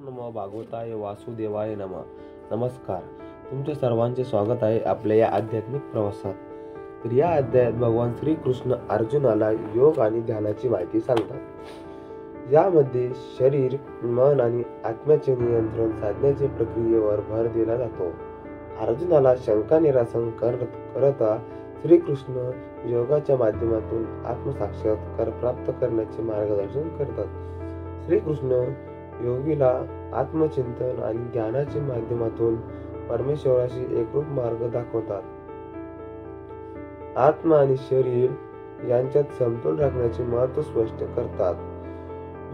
नमो भागवताय वासुदेवाय नमः. नमस्कार, तुमच्या सर्वांचे स्वागत आहे आपल्या या आध्यात्मिक प्रवासात. तर या अध्यायात भगवान श्रीकृष्ण अर्जुनाला योग आणि ध्यानाची माहिती सांगतात. यामध्ये शरीर, मन आणि आत्म्याचे नियंत्रण साधण्याच्या प्रक्रियेवर भर दिला जातो. अर्जुनाला शंका निरासन करता श्रीकृष्ण योगाच्या माध्यमातून आत्मसाक्षात्कार प्राप्त करण्याचे मार्गदर्शन करतात. श्रीकृष्ण योगीला आत्मचिंतन आणि ध्यानाच्या माध्यमातून परमेश्वराशी एकरूप मार्ग दाखवतात. आत्मा आणि शरीर यांच्यात समतोल राखण्याचे महत्त्व स्पष्ट करतात.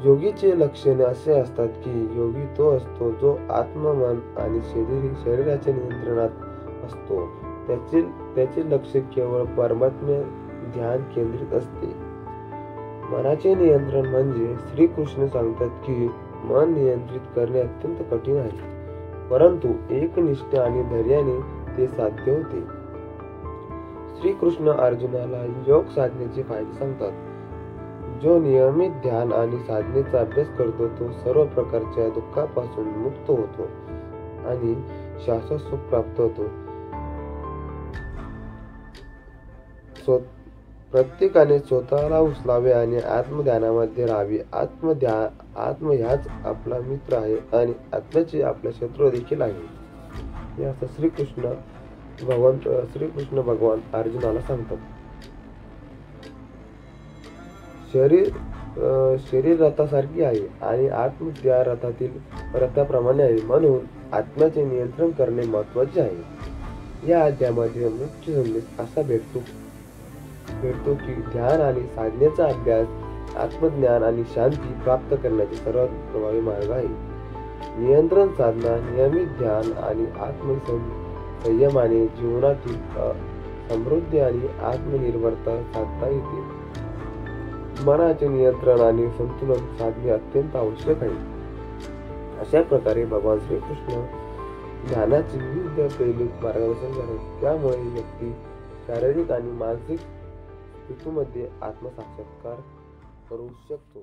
योगीचे लक्षणे असे असतात की योगी तो असतो जो आत्मा, मन आणि शरीराच्या नियंत्रणात असतो. त्याचे लक्ष केवळ परमात्म्य ध्यान केंद्रित असते. मनाचे नियंत्रण म्हणजे श्रीकृष्ण सांगतात की मन नियंत्रित करणे अत्यंत कठीण आहे, परंतु एकनिष्ठ आणि धैर्याने ते साध्य होते. श्रीकृष्ण अर्जुनाला योग साधनेचे फायदे सांगतात. जो नियमित ध्यान आणि साधनेचा अभ्यास करतो तो सर्व प्रकारच्या दुःखापासून मुक्त होतो आणि शाश्वत सुख प्राप्त होतो. प्रत्येकाने स्वतःला उचलावे आणि आत्मध्यानामध्ये राहावे. आत्म ह्याच आपला मित्र आहे आणि आत्म्याचे आपला शत्रू देखील आहे. हे असं श्रीकृष्ण भगवान अर्जुनाला सांगतात. शरीर रथासारखी आहे आणि आत्म त्या रथाप्रमाणे आहे, म्हणून आत्म्याचे नियंत्रण करणे महत्वाचे आहे. या अध्यायामध्ये मुख्य संदेश असा भेटतो की ध्यान आणि साधनेचा अभ्यास आत्मज्ञान आणि शांती प्राप्त करण्याचे सर्वात प्रभावी मार्ग आहे. नियंत्रण साधना, नियमित ध्यान आणि आत्मसंयमाने जीवनातील समृद्धी आणि आत्मनिर्भरता साधता येते. मनाचे नियंत्रण आणि संतुलन साधणे अत्यंत आवश्यक आहे. अशा प्रकारे भगवान श्रीकृष्ण ध्यानाचे विविध पैलूत मार्गदर्शन करतात. त्यामुळे व्यक्ती शारीरिक आणि मानसिक स्थितीमध्ये आत्मसाक्षात्कार करू शकतो.